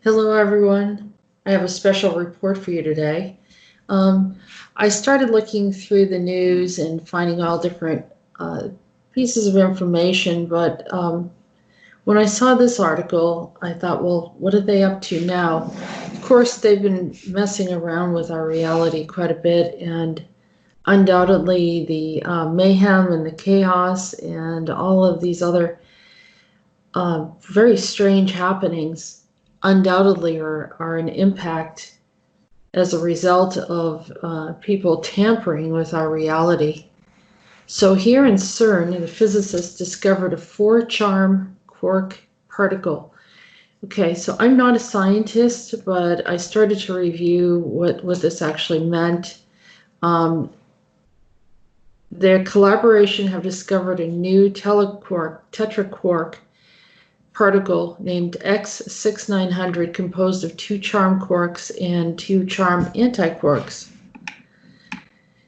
Hello, everyone. I have a special report for you today. I started looking through the news and finding all different pieces of information, but when I saw this article, I thought, well, what are they up to now? Of course, they've been messing around with our reality quite a bit, and undoubtedly the mayhem and the chaos and all of these other very strange happenings undoubtedly are an impact as a result of people tampering with our reality. So here in CERN, the physicists discovered a 4-charm quark particle. Okay, so I'm not a scientist, but I started to review what this actually meant. Their collaboration have discovered a new tetraquark particle named X6900 composed of 2 charm quarks and 2 charm antiquarks.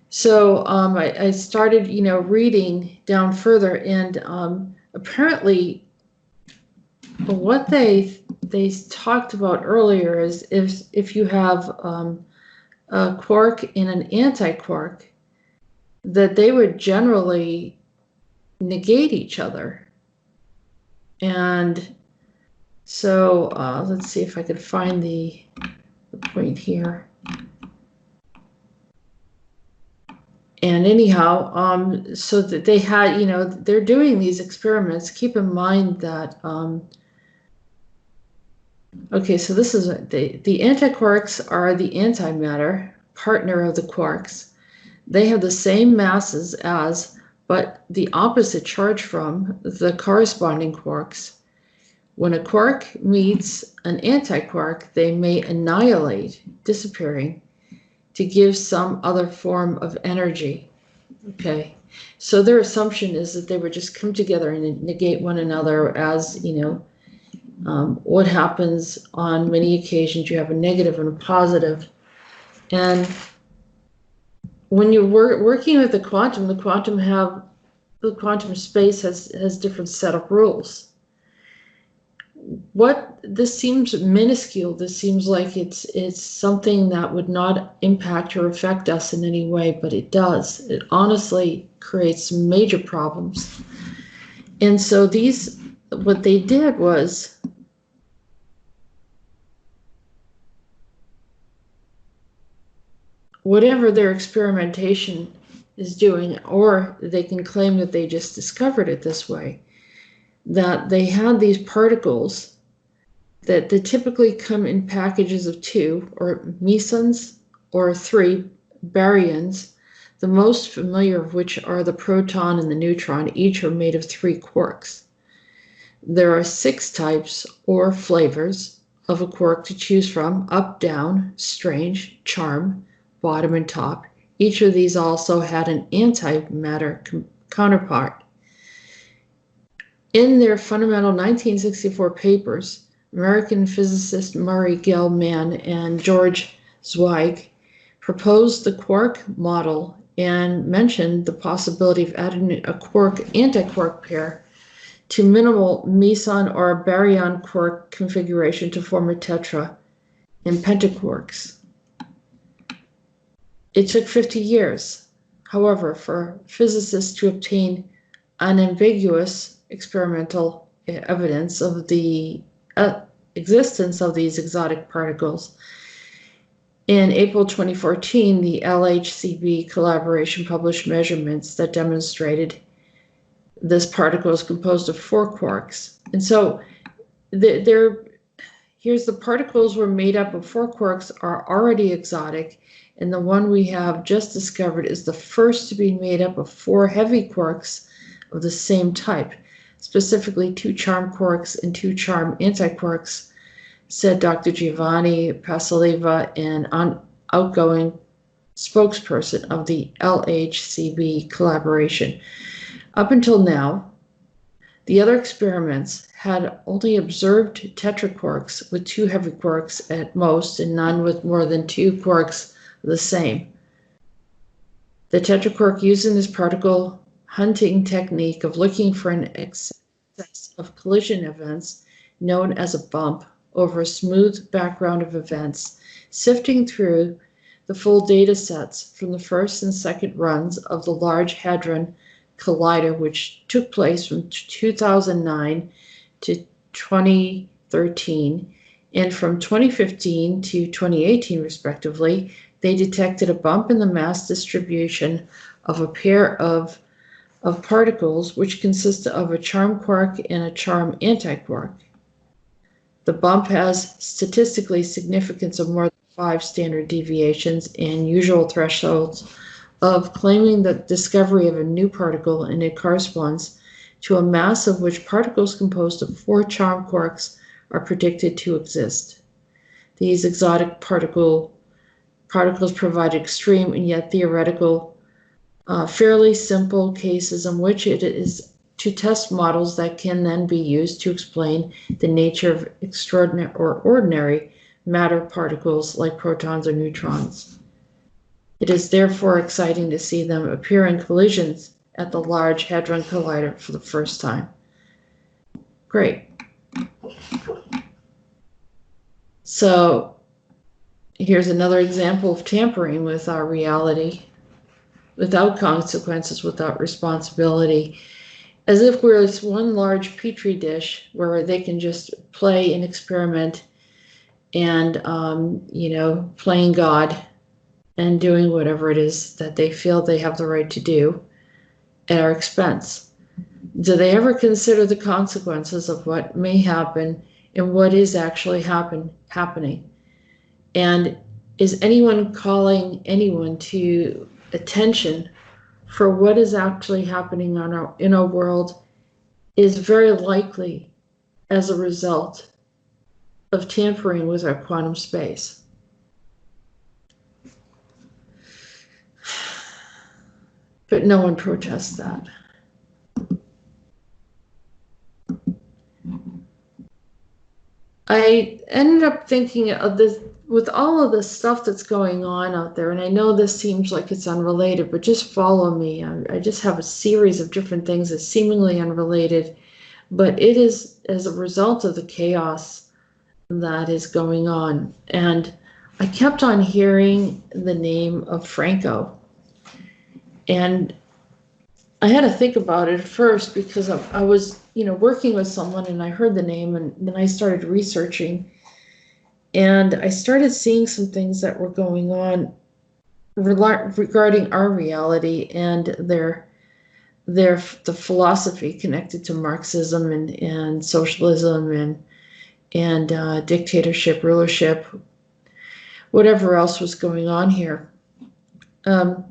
So I started, reading down further, and apparently what they talked about earlier is if you have a quark and an antiquark, that they would generally negate each other. And so let's see if I could find the point here. And anyhow, so that they had, they're doing these experiments. Keep in mind that, okay, so this is, the antiquarks are the antimatter partner of the quarks. They have the same masses as, but the opposite charge from, the corresponding quarks. When a quark meets an antiquark, they may annihilate, disappearing, to give some other form of energy. Okay, so their assumption is that they would just come together and negate one another, as what happens on many occasions. You have a negative and a positive, and when you're working with the quantum space has different set of rules. What this seems minuscule. This seems like it's something that would not impact or affect us in any way, but it does. It honestly creates major problems. And so what they did was, whatever their experimentation is doing, or they can claim that they just discovered it this way, that they had these particles that they typically come in packages of 2, or mesons, or 3 baryons, the most familiar of which are the proton and the neutron. Each are made of 3 quarks. There are 6 types or flavors of a quark to choose from: up, down, strange, charm, bottom, and top. Each of these also had an antimatter counterpart. In their fundamental 1964 papers, American physicist Murray Gell-Mann and George Zweig proposed the quark model and mentioned the possibility of adding a quark-antiquark pair to minimal meson or baryon quark configuration to form a tetra and pentaquarks. It took 50 years, however, for physicists to obtain unambiguous experimental evidence of the existence of these exotic particles. In April 2014, the LHCb collaboration published measurements that demonstrated this particle is composed of 4 quarks. And so here's the particles were made up of 4 quarks, are already exotic, and the one we have just discovered is the first to be made up of 4 heavy quarks of the same type, specifically 2 charm quarks and 2 charm antiquarks, said Dr. Giovanni Pasaliva, an outgoing spokesperson of the LHCb collaboration. Up until now, the other experiments had only observed tetraquarks with 2 heavy quarks at most, and none with more than 2 quarks the same. The tetraquark used in this particle hunting technique of looking for an excess of collision events known as a bump over a smooth background of events, sifting through the full data sets from the first and second runs of the Large Hadron Collider, which took place from 2009 to 2013, and from 2015 to 2018, respectively. They detected a bump in the mass distribution of a pair of particles which consist of a charm quark and a charm antiquark. The bump has statistically significance of more than 5 standard deviations and usual thresholds of claiming the discovery of a new particle, and it corresponds to a mass of which particles composed of 4 charm quarks are predicted to exist. These exotic particles provide extreme and yet theoretical, fairly simple cases in which it is to test models that can then be used to explain the nature of extraordinary or ordinary matter particles like protons or neutrons. It is therefore exciting to see them appear in collisions at the Large Hadron Collider for the first time. Great. So here's another example of tampering with our reality without consequences, without responsibility, as if we're this one large petri dish where they can just play and experiment and, playing God and doing whatever it is that they feel they have the right to do at our expense. Do they ever consider the consequences of what may happen and what is actually happening? And is anyone calling anyone to attention for what is actually happening in our world is very likely as a result of tampering with our quantum space. But no one protests that. I ended up thinking of this with all of the stuff that's going on out there, and I know this seems like it's unrelated, but just follow me. I just have a series of different things that's seemingly unrelated, but it is as a result of the chaos that is going on. And I kept on hearing the name of Franco, and I had to think about it at first because I was, working with someone and I heard the name, and then I started researching, and I started seeing some things that were going on regarding our reality and the philosophy connected to Marxism and socialism and dictatorship, rulership, whatever else was going on here. There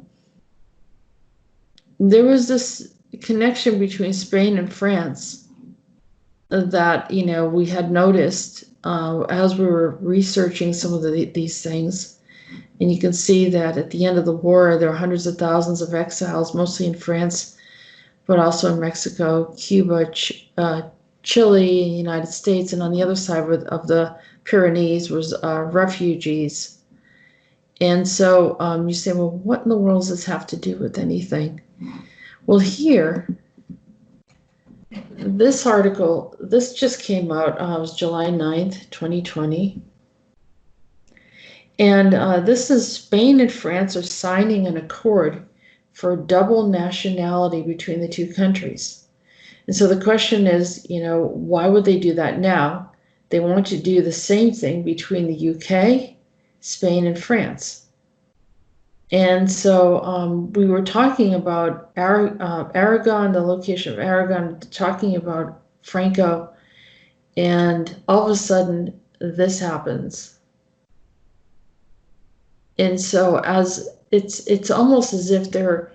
was this connection between Spain and France that, we had noticed as we were researching some of these things. And you can see that at the end of the war, there were hundreds of thousands of exiles, mostly in France, but also in Mexico, Cuba, Chile, the United States, and on the other side of the Pyrenees was refugees. And so you say, well, what in the world does this have to do with anything? Well, here, this article, this just came out, it was July 9th, 2020. And this is Spain and France are signing an accord for double nationality between the two countries. And so the question is, why would they do that now? They want to do the same thing between the UK, Spain, and France. And so we were talking about Aragon, the location of Aragon, talking about Franco, and all of a sudden this happens. And so as it's almost as if they're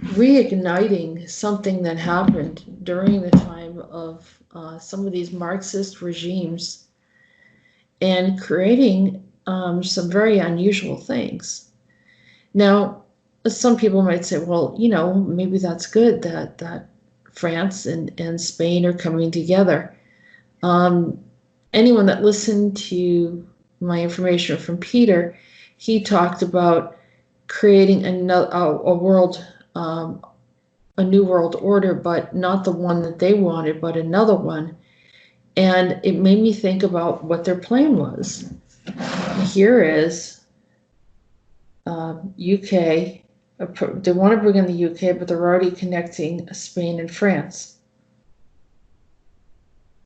reigniting something that happened during the time of some of these Marxist regimes and creating some very unusual things. Now, some people might say, well, maybe that's good that France and Spain are coming together. Anyone that listened to my information from Peter, he talked about creating a new world order, but not the one that they wanted, but another one. And it made me think about what their plan was. Here is UK. They want to bring in the UK, but they're already connecting Spain and France.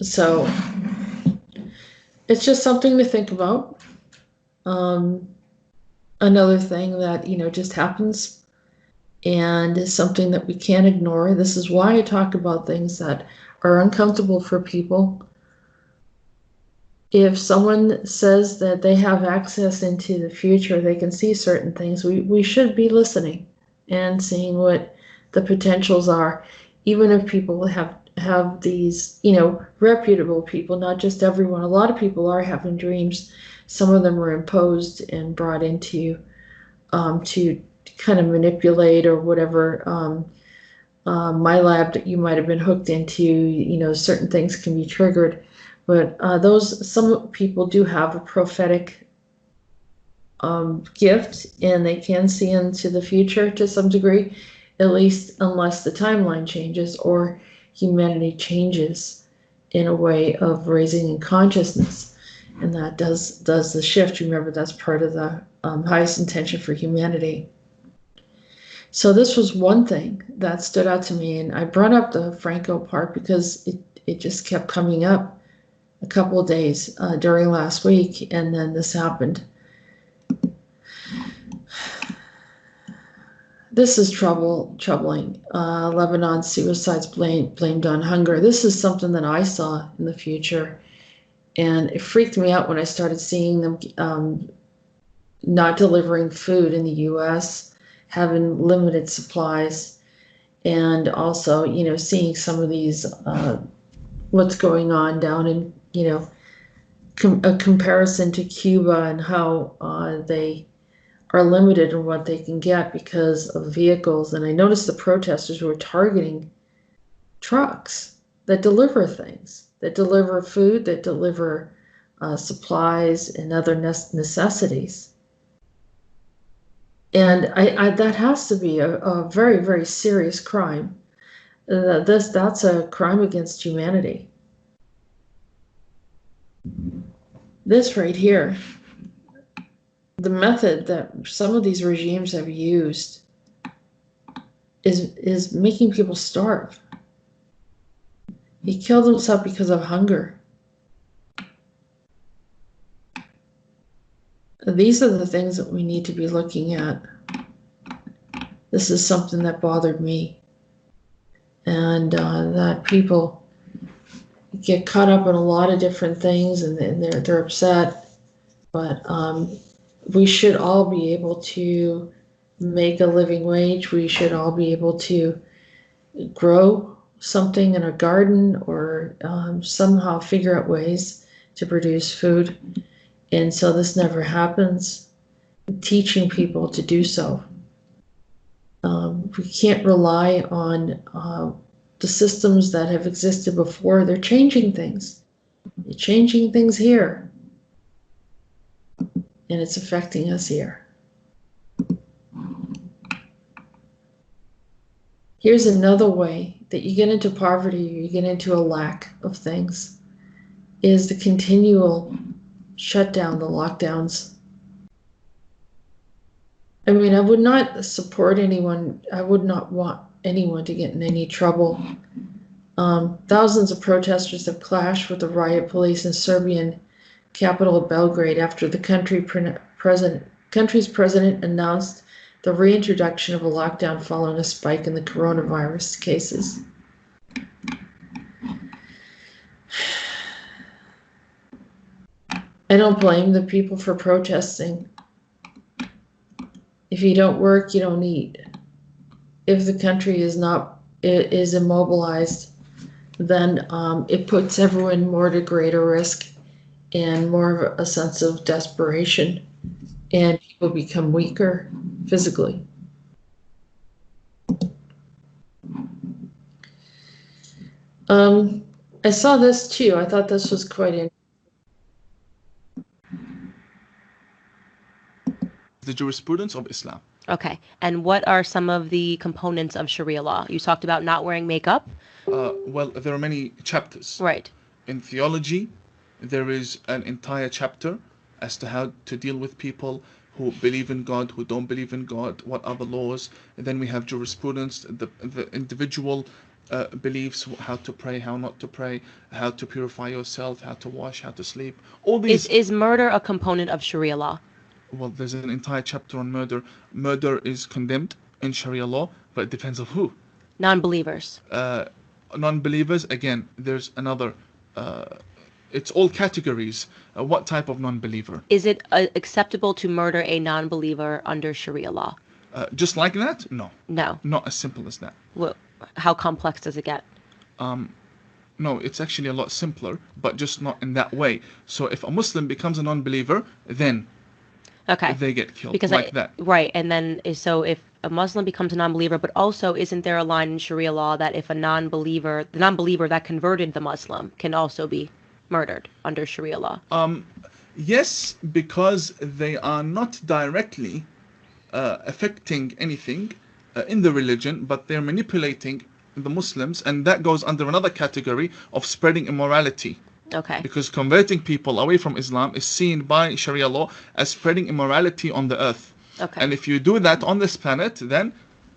So it's just something to think about. Another thing that, just happens and is something that we can't ignore. This is why I talk about things that are uncomfortable for people. If someone says that they have access into the future, they can see certain things, we should be listening and seeing what the potentials are, even if people have these, reputable people, not just everyone. A lot of people are having dreams. Some of them are imposed and brought into to kind of manipulate or whatever. My lab that you might have been hooked into, certain things can be triggered. But some people do have a prophetic gift, and they can see into the future to some degree, at least unless the timeline changes or humanity changes in a way of raising in consciousness. And that does the shift. Remember, that's part of the highest intention for humanity. So this was one thing that stood out to me, and I brought up the Franco part because it just kept coming up a couple of days during last week, and then this happened. This is troubling. Lebanon suicides blamed on hunger. This is something that I saw in the future, and it freaked me out when I started seeing them not delivering food in the U.S., having limited supplies, and also, seeing some of these what's going on down in, a comparison to Cuba and how they are limited in what they can get because of vehicles. And I noticed the protesters were targeting trucks that deliver things, that deliver food, that deliver supplies and other necessities. And that has to be a very, very serious crime. That's a crime against humanity. This right here, the method that some of these regimes have used is making people starve. He killed himself because of hunger. These are the things that we need to be looking at. This is something that bothered me. And that people get caught up in a lot of different things, and they're upset. But we should all be able to make a living wage. We should all be able to grow something in a garden or somehow figure out ways to produce food. And so this never happens. Teaching people to do so. We can't rely on the systems that have existed before. They're changing things. They're changing things here. And it's affecting us here. Here's another way that you get into poverty, or you get into a lack of things, is the continual shutdown, the lockdowns. I mean, I would not support anyone. I would not want anyone to get in any trouble. Thousands of protesters have clashed with the riot police in Serbian capital of Belgrade after the country's president announced the reintroduction of a lockdown following a spike in the coronavirus cases. I don't blame the people for protesting. If you don't work, you don't eat. If the country is immobilized, then it puts everyone more to greater risk and more of a sense of desperation, and people become weaker physically. I saw this too. I thought this was quite interesting. The jurisprudence of Islam. Okay. And what are some of the components of Sharia law? You talked about not wearing makeup. Well, there are many chapters. Right. In theology, there is an entire chapter as to how to deal with people who believe in God, who don't believe in God, what are the laws. And then we have jurisprudence, the individual beliefs, how to pray, how not to pray, how to purify yourself, how to wash, how to sleep. All these. Is murder a component of Sharia law? Well, there's an entire chapter on murder. Murder is condemned in Sharia law, but it depends on who. Non-believers. Non-believers, again, there's another. It's all categories. What type of non-believer? Is it acceptable to murder a non-believer under Sharia law? Just like that? No. No. Not as simple as that. How complex does it get? No, it's actually a lot simpler, but just not in that way. So if a Muslim becomes a non-believer, then they get killed because like that. Right, and then so if a Muslim becomes a non-believer, but also isn't there a line in Sharia law that if the non-believer that converted the Muslim can also be murdered under Sharia law? Yes, because they are not directly affecting anything in the religion, but they're manipulating the Muslims, and that goes under another category of spreading immorality. Okay. Because converting people away from Islam is seen by Sharia law as spreading immorality on the earth. Okay. And if you do that on this planet, then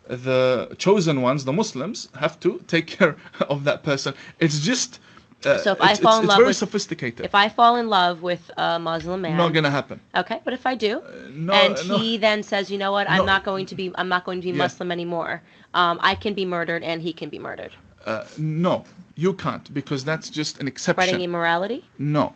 the chosen ones, the Muslims, have to take care of that person. It's just so if I fall in love, it's very sophisticated. If I fall in love with a Muslim man, not gonna happen. Okay, but if I do, he then says, you know what, I'm not going to be Muslim anymore. I can be murdered, and he can be murdered. No, you can't, because that's just an exception. Spreading immorality? No.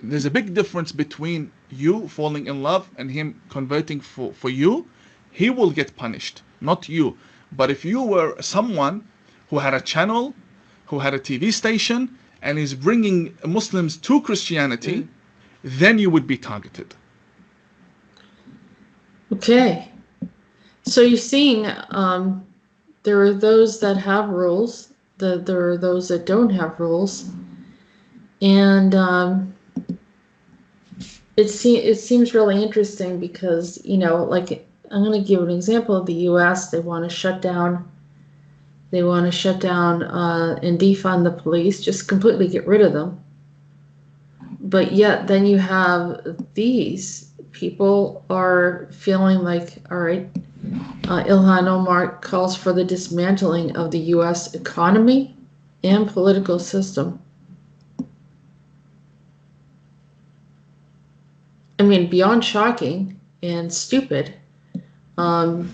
There's a big difference between you falling in love and him converting for you. He will get punished, not you. But if you were someone who had a channel, who had a TV station, and is bringing Muslims to Christianity, then you would be targeted. Okay. So you're seeing there are those that have rules, there are those that don't have rules, and it seems really interesting because, like, I'm going to give an example of the U.S. They want to shut down and defund the police, just completely get rid of them. But yet then you have these people are feeling like, all right, Ilhan Omar calls for the dismantling of the U.S. economy and political system. I mean, beyond shocking and stupid. I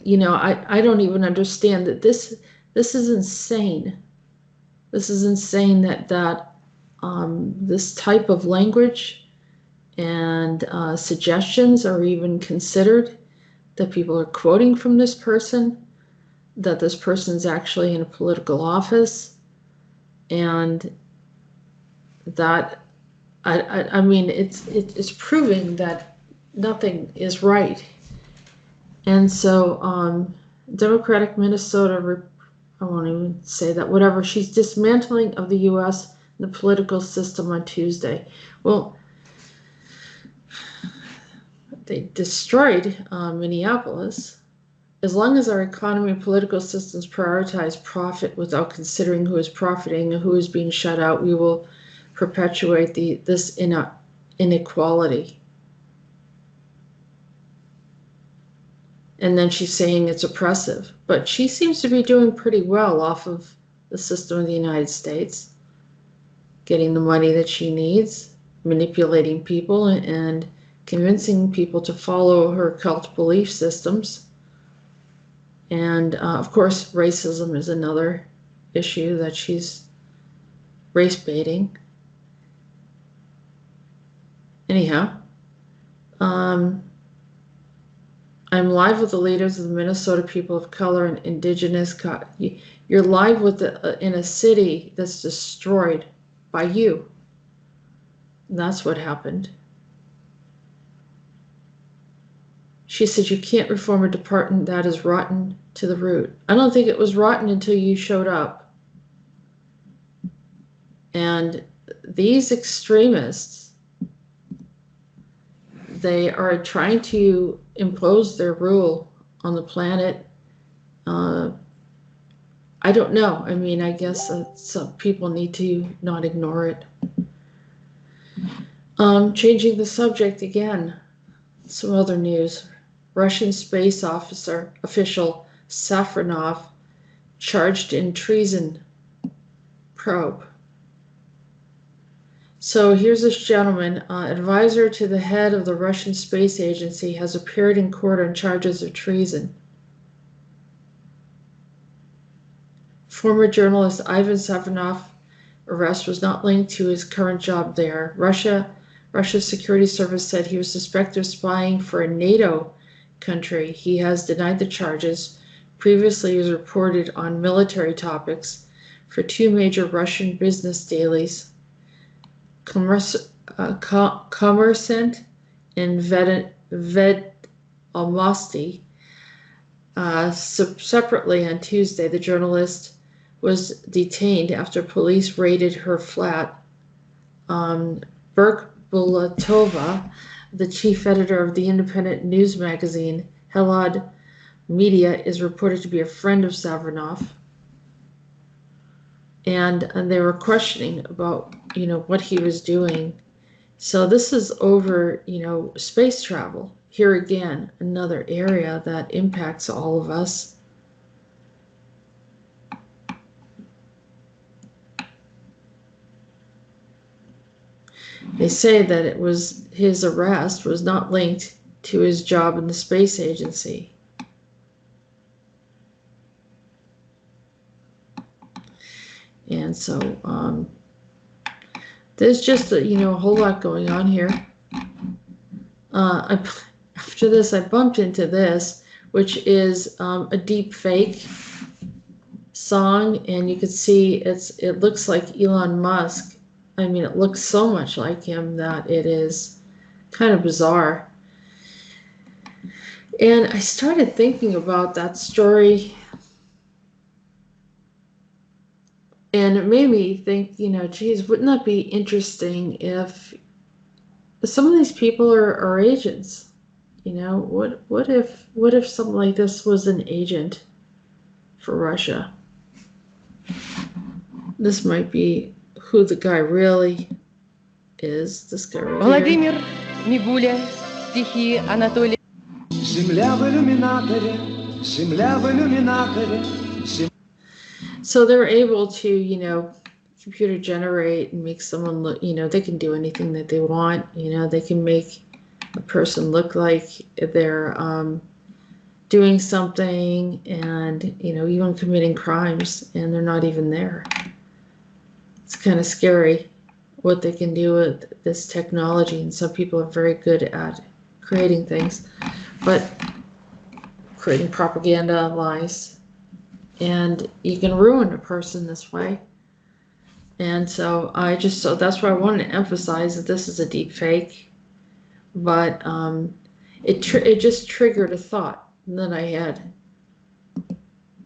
don't even understand that this is insane. This is insane that this type of language and suggestions are even considered, that people are quoting from this person, that this person's actually in a political office, and that I mean it's proving that nothing is right. And so Democratic Minnesota, I won't even say that, whatever, she's dismantling of the U.S. the political system on Tuesday. Well, they destroyed Minneapolis. As long as our economy and political systems prioritize profit without considering who is profiting and who is being shut out, we will perpetuate this inequality. And then she's saying it's oppressive. But she seems to be doing pretty well off of the system of the United States, getting the money that she needs, manipulating people, and convincing people to follow her cult belief systems. And of course, racism is another issue, that she's race baiting. Anyhow, I'm live with the leaders of the Minnesota people of color and indigenous. You're live with in a city that's destroyed by you. And that's what happened. She said, you can't reform a department that is rotten to the root. I don't think it was rotten until you showed up. And these extremists, they are trying to impose their rule on the planet. I I don't know. I mean, I guess some people need to not ignore it. Changing the subject again, some other news. Russian space official Safronov charged in treason probe. So here's this gentleman, advisor to the head of the Russian Space Agency, has appeared in court on charges of treason. Former journalist Ivan Safronov's arrest was not linked to his current job there. Russia's security service said he was suspected of spying for a NATO country. He has denied the charges. Previously, he was reported on military topics for two major Russian business dailies, Kommersant and Vedomosti. Separately on Tuesday, the journalist was detained after police raided her flat. Berk Bulatova, the chief editor of the independent news magazine Helad Media, is reported to be a friend of Savronov. And they were questioning about, what he was doing. So this is over, space travel. Here again, another area that impacts all of us. They say that his arrest was not linked to his job in the space agency. And so there's just a whole lot going on here. After this, I bumped into this, which is a deep fake song, and you can see it looks like Elon Musk. I mean, it looks so much like him that it is kind of bizarre. And I started thinking about that story, and it made me think, geez, wouldn't that be interesting if some of these people are agents? What if something like this was an agent for Russia? This might be who the guy really is. This guy right Владимир Мигуля, стихи Анатолия. Земля в иллюминаторе, земля в иллюминаторе. So they're able to, computer generate and make someone look, they can do anything that they want. They can make a person look like they're doing something and, even committing crimes, and they're not even there. It's kind of scary what they can do with this technology, and some people are very good at creating things, but creating propaganda, lies, and you can ruin a person this way. And so that's why I wanted to emphasize that this is a deep fake, but it just triggered a thought that I had.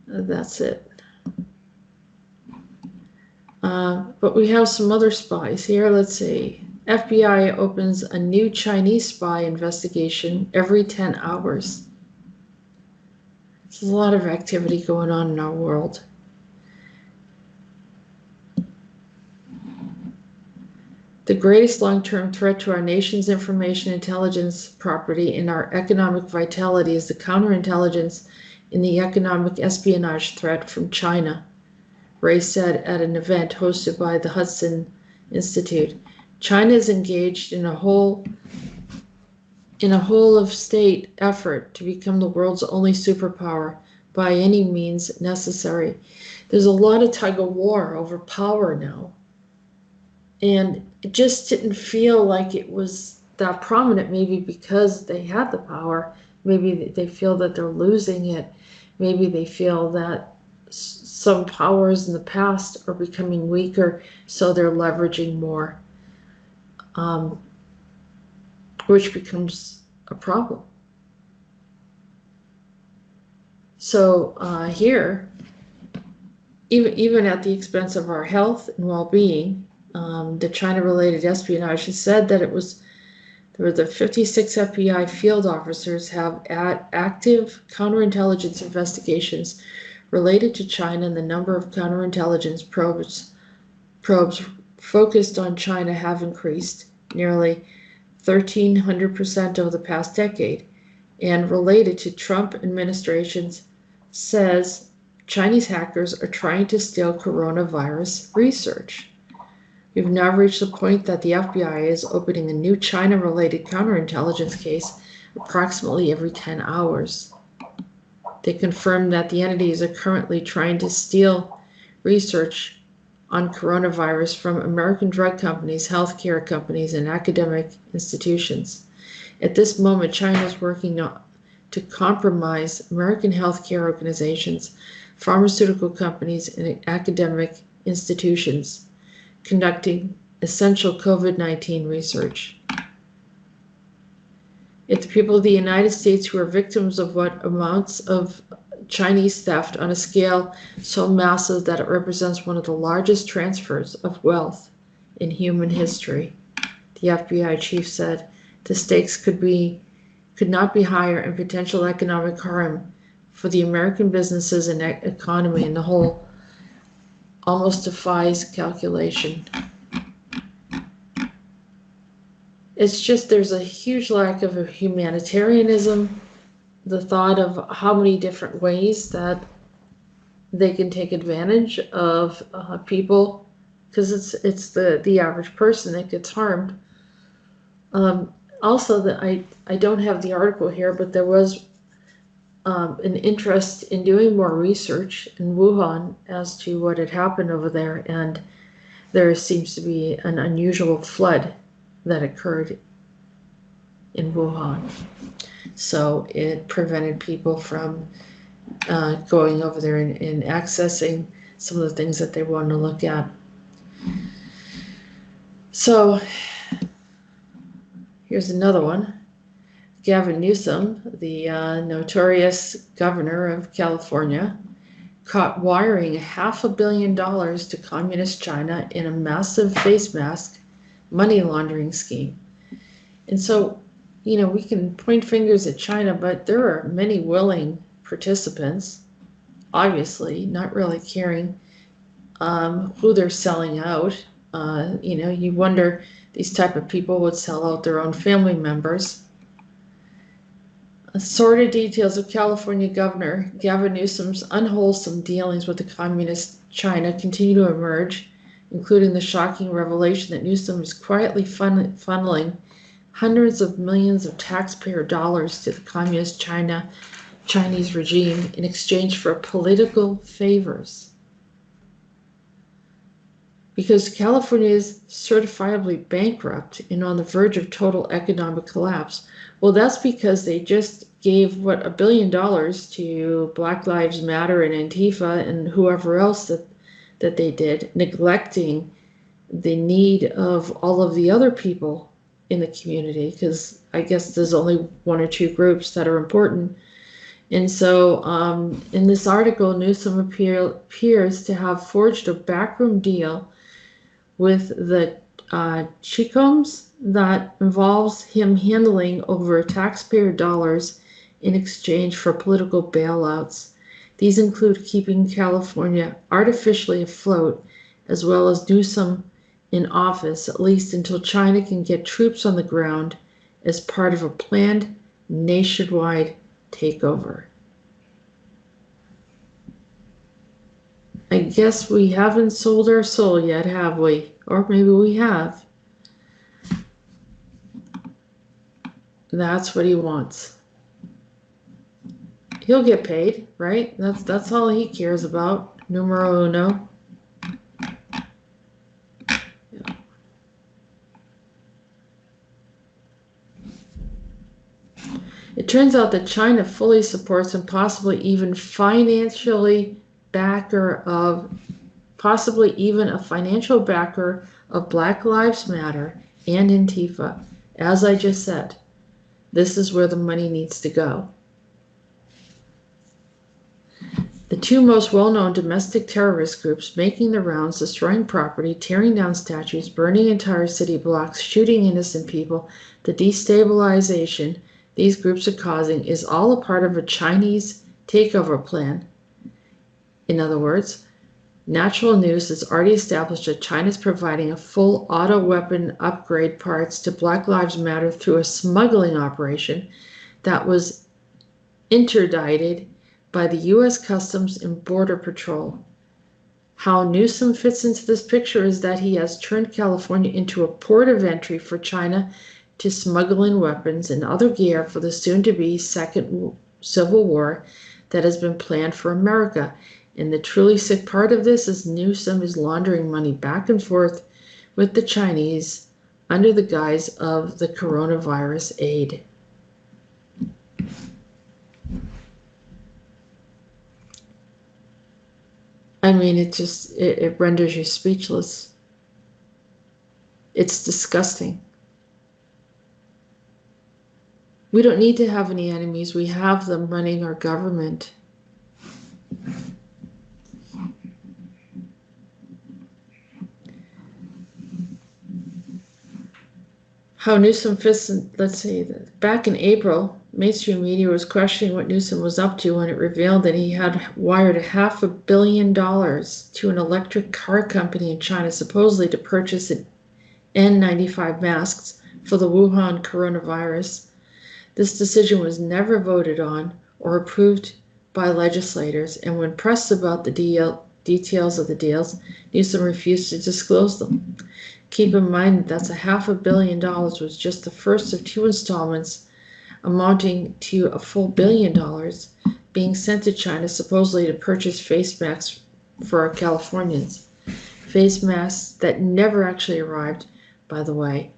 That's it. But we have some other spies here. Let's see. FBI opens a new Chinese spy investigation every 10 hours. There's a lot of activity going on in our world. The greatest long-term threat to our nation's information intelligence property and our economic vitality is the counterintelligence in the economic espionage threat from China, Ray said at an event hosted by the Hudson Institute. China is engaged in a whole of state effort to become the world's only superpower by any means necessary. There's a lot of tug of war over power now. And it just didn't feel like it was that prominent, maybe because they had the power. Maybe they feel that they're losing it. Maybe they feel that some powers in the past are becoming weaker, so they're leveraging more, which becomes a problem. So here, even at the expense of our health and well-being, the China-related espionage has said that there were the 56 FBI field officers have active counterintelligence investigations related to China, and the number of counterintelligence probes focused on China have increased nearly 1,300% over the past decade, and related to Trump administration's says Chinese hackers are trying to steal coronavirus research. We've now reached the point that the FBI is opening a new China-related counterintelligence case approximately every 10 hours. They confirmed that the entities are currently trying to steal research on coronavirus from American drug companies, healthcare companies, and academic institutions. At this moment, China is working to compromise American healthcare organizations, pharmaceutical companies, and academic institutions conducting essential COVID-19 research. It's the people of the United States who are victims of what amounts of Chinese theft on a scale so massive that it represents one of the largest transfers of wealth in human history. The FBI chief said the stakes could not be higher, and potential economic harm for the American businesses and economy in the whole almost defies calculation. It's just there's a huge lack of humanitarianism, the thought of how many different ways that they can take advantage of people, because it's the average person that gets harmed. Also, I don't have the article here, but there was an interest in doing more research in Wuhan as to what had happened over there, and there seems to be an unusual flood that occurred in Wuhan. So it prevented people from going over there and accessing some of the things that they wanted to look at. So here's another one. Gavin Newsom, the notorious governor of California, caught wiring $500 million to communist China in a massive face mask money laundering scheme. And so, we can point fingers at China, but there are many willing participants, obviously, not really caring who they're selling out. You wonder, these type of people would sell out their own family members. Sordid details of California Governor Gavin Newsom's unwholesome dealings with the communist China continue to emerge, including the shocking revelation that Newsom is quietly funneling hundreds of millions of taxpayer dollars to the communist Chinese regime in exchange for political favors. Because California is certifiably bankrupt and on the verge of total economic collapse. Well, that's because they just gave, $1 billion to Black Lives Matter and Antifa and whoever else that they did, neglecting the need of all of the other people in the community, because I guess there's only one or two groups that are important. And so in this article, Newsom appears to have forged a backroom deal with the Chicoms that involves him handling over taxpayer dollars in exchange for political bailouts. These include keeping California artificially afloat, as well as Newsom in office, at least until China can get troops on the ground as part of a planned nationwide takeover. I guess we haven't sold our soul yet, have we? Or maybe we have. That's what he wants. He'll get paid, right? That's all he cares about. Numero uno. Yeah. It turns out that China fully supports and possibly even financially possibly even a financial backer of Black Lives Matter and Antifa. As I just said, this is where the money needs to go. The two most well-known domestic terrorist groups making the rounds, destroying property, tearing down statues, burning entire city blocks, shooting innocent people, the destabilization these groups are causing is all a part of a Chinese takeover plan. In other words, Natural News has already established that China is providing a full auto weapon upgrade parts to Black Lives Matter through a smuggling operation that was interdicted by the U.S. Customs and Border Patrol. How Newsom fits into this picture is that he has turned California into a port of entry for China to smuggle in weapons and other gear for the soon-to-be second civil war that has been planned for America. And the truly sick part of this is Newsom is laundering money back and forth with the Chinese under the guise of the coronavirus aid. I mean, it renders you speechless. It's disgusting. We don't need to have any enemies. We have them running our government. How Newsom fits in, let's see, back in April, mainstream media was questioning what Newsom was up to when it revealed that he had wired $500 million to an electric car company in China, supposedly to purchase N95 masks for the Wuhan coronavirus. This decision was never voted on or approved by legislators, and when pressed about the details of the deals, Newsom refused to disclose them. Keep in mind that that's $500 million was just the first of two installments amounting to a full $1 billion being sent to China supposedly to purchase face masks for our Californians. Face masks that never actually arrived, by the way.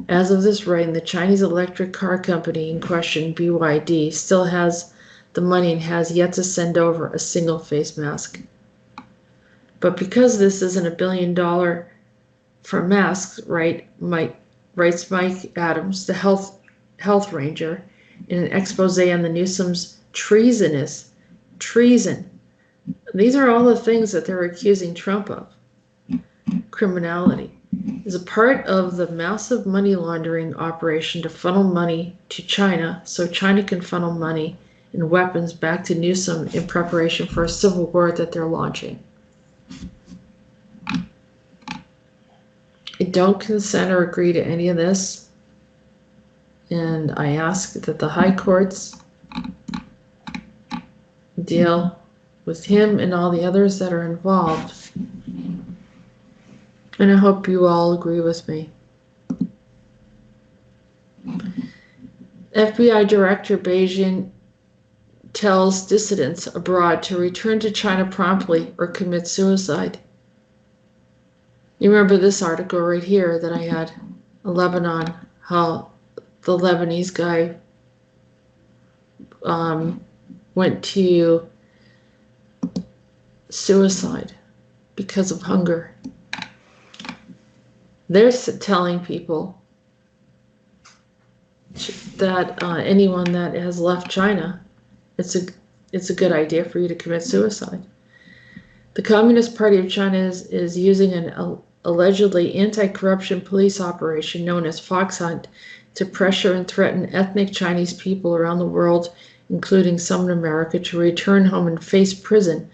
As of this writing, the Chinese electric car company in question, BYD, still has the money and has yet to send over a single face mask. But because this isn't $1 billion for masks, writes Mike Adams, the health ranger, in an expose on the Newsom's treason. These are all the things that they're accusing Trump of. Criminality is a part of the massive money laundering operation to funnel money to China so China can funnel money and weapons back to Newsom in preparation for a civil war that they're launching. I don't consent or agree to any of this, and I ask that the high courts deal with him and all the others that are involved. And I hope you all agree with me. FBI Director Beijing tells dissidents abroad to return to China promptly or commit suicide. You remember this article right here that I had in Lebanon, how the Lebanese guy went to suicide because of hunger. They're telling people that anyone that has left China, it's a good idea for you to commit suicide. The Communist Party of China is using an allegedly anti-corruption police operation known as Fox Hunt to pressure and threaten ethnic Chinese people around the world, including some in America, to return home and face prison,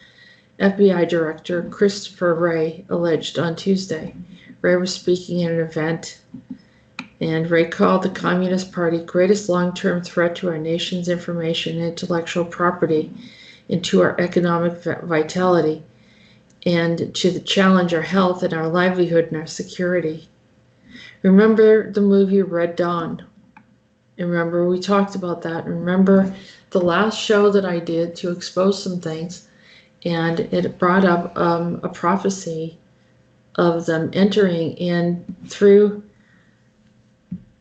FBI Director Christopher Wray alleged on Tuesday. Wray was speaking at an event, and Wray called the Communist Party greatest long-term threat to our nation's information and intellectual property and to our economic vitality, and to challenge our health and our livelihood and our security. Remember the movie Red Dawn? And remember we talked about that. Remember the last show that I did to expose some things, and it brought up a prophecy of them entering in through,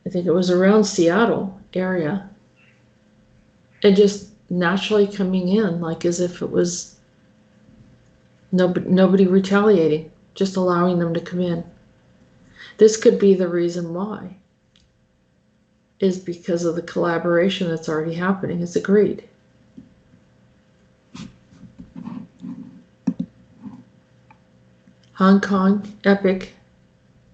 I think it was around Seattle area, and just naturally coming in like as if it was nobody retaliating, just allowing them to come in. This could be the reason why, is because of the collaboration that's already happening. It's agreed. Hong Kong, Epic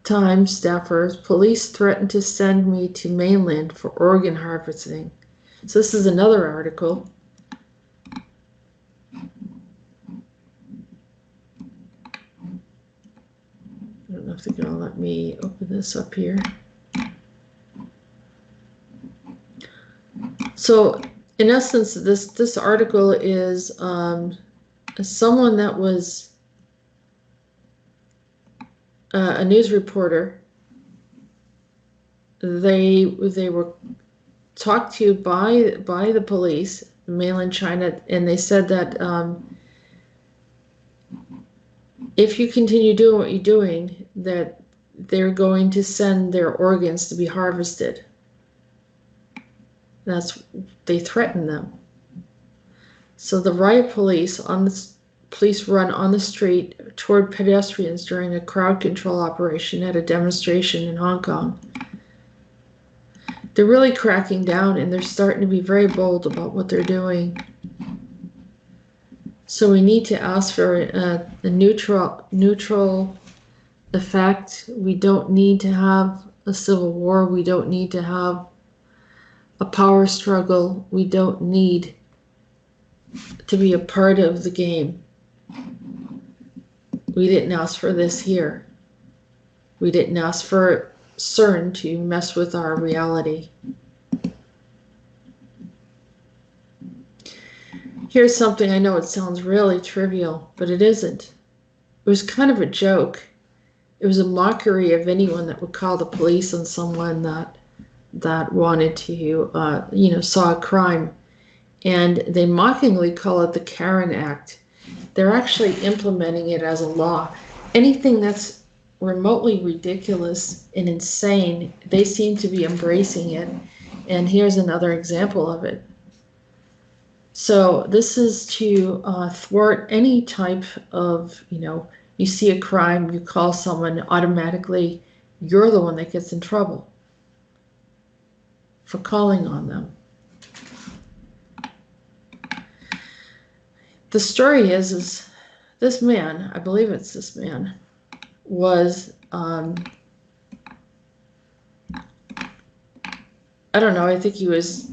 Times staffers, police threatened to send me to mainland for organ harvesting. So this is another article. know if they're going to let me open this up here. So, in essence, this article is someone that was a news reporter. They were talked to by the police in mainland China, and they said that if you continue doing what you're doing, that they're going to send their organs to be harvested. They threatened them. So the riot police run on the street toward pedestrians during a crowd control operation at a demonstration in Hong Kong. They're really cracking down, and they're starting to be very bold about what they're doing. So we need to ask for a neutral effect. We don't need to have a civil war. We don't need to have a power struggle. We don't need to be a part of the game. We didn't ask for this here. We didn't ask for CERN to mess with our reality. Here's something, I know it sounds really trivial, but it isn't. It was kind of a joke. It was a mockery of anyone that would call the police on someone that wanted to, saw a crime. And they mockingly call it the Karen Act. They're actually implementing it as a law. Anything that's remotely ridiculous and insane, they seem to be embracing it. And here's another example of it. So this is to thwart any type of, you see a crime, you call someone, automatically you're the one that gets in trouble for calling on them. The story is this man, I believe it's this man, was, I don't know, I think he was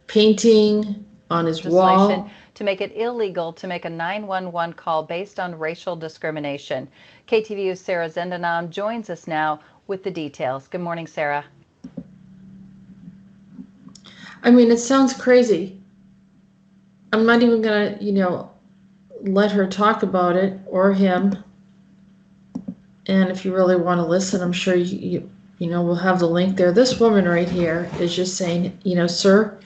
painting on his wall. To make it illegal to make a 911 call based on racial discrimination. KTVU's Sarah Zendanam joins us now with the details. Good morning, Sarah. I mean, it sounds crazy. I'm not even gonna, let her talk about it, or him. And if you really want to listen, I'm sure we'll have the link there. This woman right here is just saying, sir,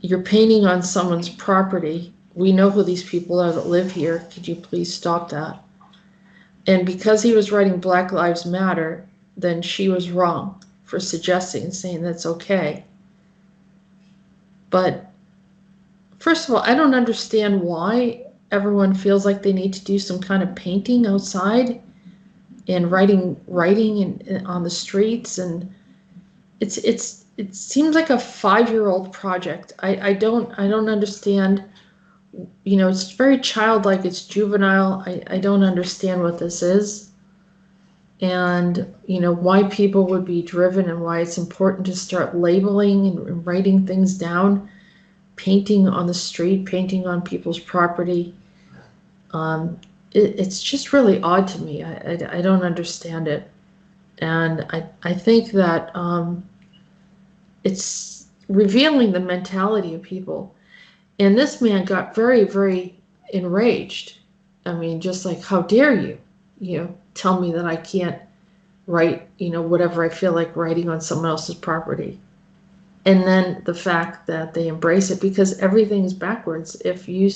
you're painting on someone's property. We know who these people are that live here. Could you please stop that? And because he was writing Black Lives Matter, then she was wrong for suggesting and saying that's okay. But first of all, I don't understand why everyone feels like they need to do some kind of painting outside and writing on the streets, and it seems like a 5-year-old project. I don't understand. It's very childlike. It's juvenile. I don't understand what this is, and why people would be driven, and why it's important to start labeling and writing things down, painting on the street, painting on people's property. It's just really odd to me. I don't understand it, and I think that it's revealing the mentality of people. And this man got very, very enraged. I mean, just like, how dare you, tell me that I can't write, whatever I feel like writing on someone else's property. And then the fact that they embrace it, because everything is backwards. If you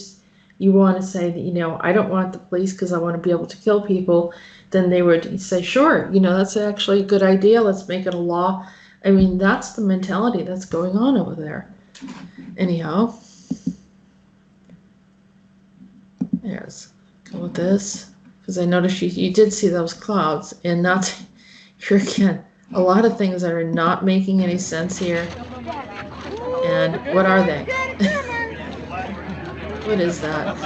want to say that, I don't want the police because I want to be able to kill people, then they would say, sure, that's actually a good idea. Let's make it a law. I mean, that's the mentality that's going on over there. Anyhow, let's go with this, because I noticed you did see those clouds, and that's here again, a lot of things that are not making any sense here. And what are they? What is that?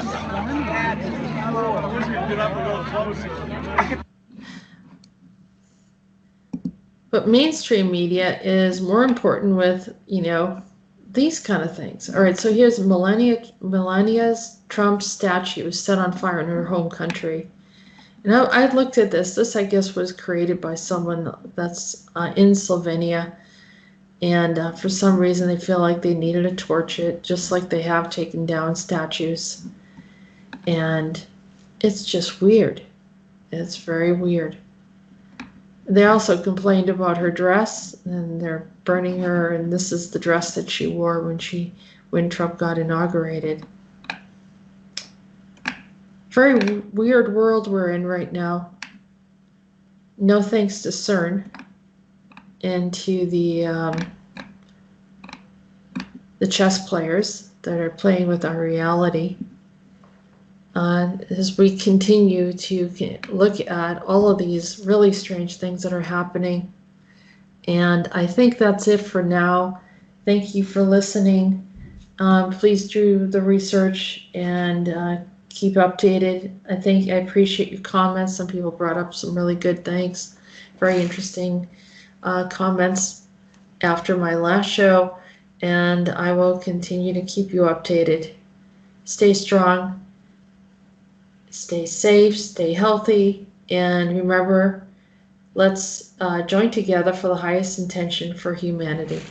But mainstream media is more important with, these kind of things. All right, so here's Melania's Trump statue set on fire in her home country. And I looked at this. This, I guess, was created by someone that's in Slovenia. And for some reason, they feel like they needed to torch it, just like they have taken down statues. And it's just weird. It's very weird. They also complained about her dress, and they're burning her, and this is the dress that she wore when Trump got inaugurated. Very weird world we're in right now. No thanks to CERN and to the chess players that are playing with our reality. As we continue to look at all of these really strange things that are happening. And I think that's it for now. Thank you for listening. Please do the research and keep updated. I appreciate your comments. Some people brought up some really good things, very interesting comments after my last show, and I will continue to keep you updated. Stay strong, stay safe, stay healthy, and remember, let's join together for the highest intention for humanity.